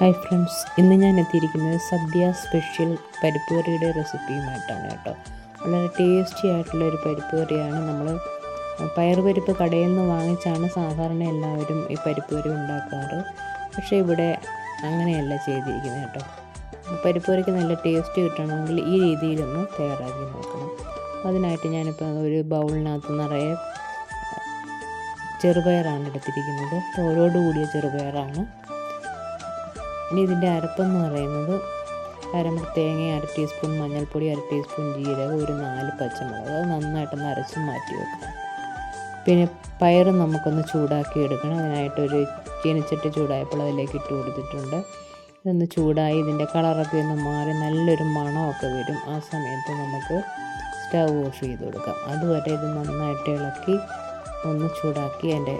Hi friends, ഇന്ന് ഞാൻ എത്തിയിരിക്കുന്നത് സദ്യ സ്പെഷ്യൽ പരിപ്പ് കറിയുടെ റെസിപ്പിയുമായിട്ടാണ് കേട്ടോ. വളരെ ടേസ്റ്റി ആയിട്ടുള്ളൊരു പരിപ്പ് കറിയാണ്. നമ്മൾ പയറുപരിപ്പ് കടയിൽ നിന്ന് വാങ്ങിച്ചാണ് സാധാരണ എല്ലാവരും ഈ പരിപ്പ് കറി ഉണ്ടാക്കാറ്. പക്ഷേ ഇവിടെ അങ്ങനെയല്ല ചെയ്തിരിക്കുന്നത് കേട്ടോ. പരിപ്പ് കറിക്ക് നല്ല ടേസ്റ്റ് കിട്ടണമെങ്കിൽ ഈ രീതിയിലൊന്ന് തയ്യാറാക്കി നോക്കണം. അതിനായിട്ട് ഞാനിപ്പോൾ ഒരു ബൗളിനകത്ത് നിറയെ ചെറുപയറാണ് എടുത്തിരിക്കുന്നത്. തോലോട് കൂടിയ ചെറുപയറാണ്. ഇനി ഇതിൻ്റെ അരപ്പെന്ന് പറയുന്നത് അരമുറി തേങ്ങ, 1/2 ടീസ്പൂൺ മഞ്ഞൾപ്പൊടി, 1/2 ടീസ്പൂൺ ജീരകം, ഒരു 4 പച്ചമുളക്. അത് നന്നായിട്ടൊന്ന് അരച്ച് മാറ്റി വെക്കണം. പിന്നെ പയർ നമുക്കൊന്ന് ചൂടാക്കി എടുക്കണം. അതിനായിട്ടൊരു ചീനച്ചട്ടി ചൂടായപ്പോൾ അതിലേക്ക് ഇട്ട് കൊടുത്തിട്ടുണ്ട്. ഇതൊന്ന് ചൂടായി ഇതിൻ്റെ കളറൊക്കെ ഒന്ന് മാറി നല്ലൊരു മണമൊക്കെ വരും. ആ സമയത്ത് നമുക്ക് സ്റ്റൗ ഓഫ് ചെയ്ത് കൊടുക്കാം. അതുവരെ ഇത് നന്നായിട്ട് ഇളക്കി ഒന്ന് ചൂടാക്കി അതിൻ്റെ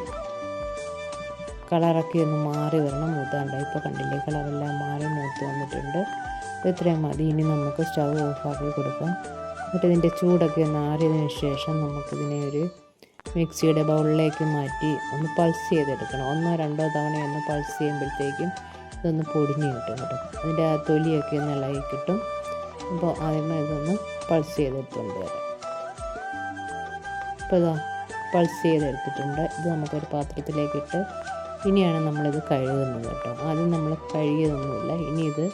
കളറൊക്കെ ഒന്ന് മാറി വരണം. മൂത്താണ്ട് ഇപ്പോൾ കണ്ടില്ലേ, കളറെല്ലാം മാറി മൂത്ത് വന്നിട്ടുണ്ട്. ഇത്രയും മതി. ഇനി നമുക്ക് സ്റ്റൗ ഓഫാക്കി കൊടുക്കാം. എന്നിട്ട് ഇതിൻ്റെ ചൂടൊക്കെ ഒന്ന് ആറിയതിന് ശേഷം നമുക്കിതിനെ ഒരു മിക്സിയുടെ ബൗളിലേക്ക് മാറ്റി ഒന്ന് പൾസ് ചെയ്തെടുക്കണം. 1-2 തവണ ഒന്ന് പൾസ് ചെയ്യുമ്പോഴത്തേക്കും ഇതൊന്ന് പൊടിഞ്ഞ് കിട്ടും കേട്ടോ. അതിൻ്റെ ആ തൊലിയൊക്കെ ഒന്ന് ഇളകി കിട്ടും. അപ്പോൾ ആദ്യമേ ഇതൊന്ന് പൾസ് ചെയ്തെടുത്തുകൊണ്ട് വരാം. ഇപ്പോൾ ഇതാ പൾസ് ചെയ്തെടുത്തിട്ടുണ്ട്. ഇത് നമുക്കൊരു പാത്രത്തിലേക്കിട്ട് ഇനിയാണ് നമ്മളിത് കഴുകുന്നത് കേട്ടോ. ആദ്യം നമ്മൾ കഴുകിയതൊന്നുമില്ല. ഇനി ഇത്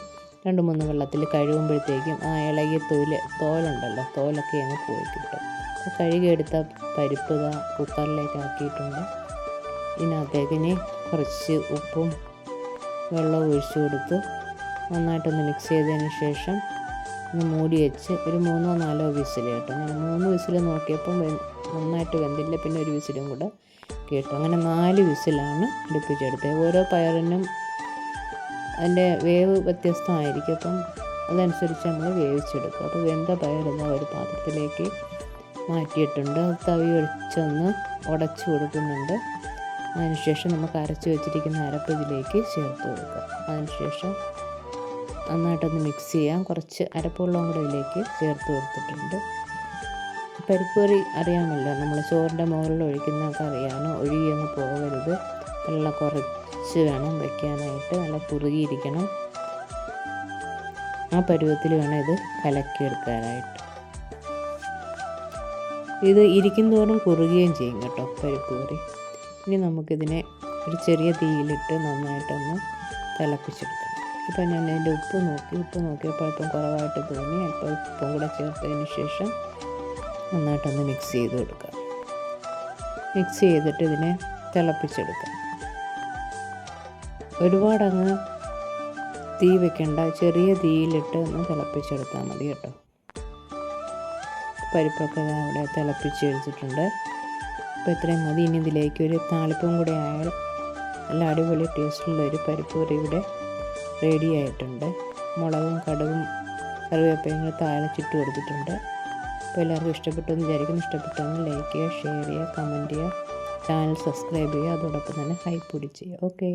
2-3 വെള്ളത്തിൽ കഴുകുമ്പോഴത്തേക്കും ആ ഇളകിയ തോലുണ്ടല്ലോ, തോലൊക്കെ അങ്ങ് പോയി കിട്ടും. അപ്പോൾ കഴുകിയെടുത്ത പരിപ്പ് കുക്കറിലേക്ക് ആക്കിയിട്ടുണ്ട്. ഇതിനകത്തേക്ക് ഇനി കുറച്ച് ഉപ്പും വെള്ളവും ഒഴിച്ചു കൊടുത്ത് നന്നായിട്ടൊന്ന് മിക്സ് ചെയ്തതിന് ശേഷം ഒന്ന് മൂടി വെച്ച് ഒരു 3-4 വിസിൽ കേട്ടോ. ഞാൻ 3 വിസിൽ നോക്കിയപ്പം നന്നായിട്ട് വെന്തില്ല. പിന്നെ ഒരു വിസിലും കൂടെ കേട്ടു. അങ്ങനെ 4 വിസിലാണ് അടുപ്പിച്ചെടുത്തത്. ഓരോ പയറിനും അതിൻ്റെ വേവ് വ്യത്യസ്തമായിരിക്കും. അപ്പം അതനുസരിച്ച് നമ്മൾ വേവിച്ചെടുക്കുക. അപ്പോൾ വെന്ത പയറിന്ന് ഒരു പാത്രത്തിലേക്ക് മാറ്റിയിട്ടുണ്ട്. തവി ഒഴിച്ചൊന്ന് ഉടച്ചു കൊടുക്കുന്നുണ്ട്. അതിനുശേഷം നമുക്ക് അരച്ച് വെച്ചിരിക്കുന്ന അരപ്പ് ഇതിലേക്ക് ചേർത്ത് കൊടുക്കുക. അതിനുശേഷം നന്നായിട്ടൊന്ന് മിക്സ് ചെയ്യാം. കുറച്ച് അരപ്പുവെള്ളം കൂടെ ഇതിലേക്ക് ചേർത്ത് കൊടുത്തിട്ടുണ്ട്. പരിപ്പ് കറി അറിയാമല്ലോ, നമ്മൾ ചോറിൻ്റെ മുകളിൽ ഒഴിക്കുന്ന കറിയാണ്. ഒഴുകിയൊന്ന് പോകരുത്. വെള്ളം കുറച്ച് വേണം വയ്ക്കാനായിട്ട്. നല്ല കുറുകിയിരിക്കണം. ആ പരുവത്തിൽ വേണം ഇത് കലക്കിയെടുക്കാനായിട്ട്. ഇത് ഇരിക്കുന്തോറും കുറുകുകയും ചെയ്യും കേട്ടോ പരിപ്പ് കറി. ഇനി നമുക്കിതിനെ ഒരു ചെറിയ തീയിലിട്ട് നന്നായിട്ടൊന്ന് തിളപ്പിച്ചെടുക്കണം. ഇപ്പം ഞാൻ അതിൻ്റെ ഉപ്പ് നോക്കിയപ്പോൾ അല്പം കുറവായിട്ട് തോന്നി. അല്പം ഉപ്പും കൂടെ ചേർത്തതിന് ശേഷം നന്നായിട്ടൊന്ന് മിക്സ് ചെയ്ത് കൊടുക്കുക. മിക്സ് ചെയ്തിട്ട് ഇതിനെ തിളപ്പിച്ചെടുക്കാം. ഒരുപാടങ്ങ് തീ വെക്കണ്ട, ചെറിയ തീയിലിട്ട് ഒന്ന് തിളപ്പിച്ചെടുത്താൽ മതി കേട്ടോ. പരിപ്പൊക്കെ അവിടെ തിളപ്പിച്ചെടുത്തിട്ടുണ്ട്. അപ്പോൾ ഇത്രയും മതി. ഇനി ഇതിലേക്ക് ഒരു താളിപ്പും കൂടെ ആയാൽ നല്ല അടിപൊളി ടേസ്റ്റുള്ളൊരു പരിപ്പ് കറി ഇവിടെ റെഡി ആയിട്ടുണ്ട്. മുളകും കടുകും കറിവേപ്പയും കൂടെ താളിച്ചിട്ട് കൊടുത്തിട്ടുണ്ട്. അപ്പോൾ എല്ലാവർക്കും ഇഷ്ടപ്പെട്ടെന്ന് വിചാരിക്കുന്നു. ഇഷ്ടപ്പെട്ടെന്ന് ലൈക്ക് ചെയ്യുക, ഷെയർ ചെയ്യുക, കമൻറ്റ് ചെയ്യുക, ചാനൽ സബ്സ്ക്രൈബ് ചെയ്യുക. അതോടൊപ്പം തന്നെ ഹൈപ്പ് കൂടി ചെയ്യുക. ഓക്കെ.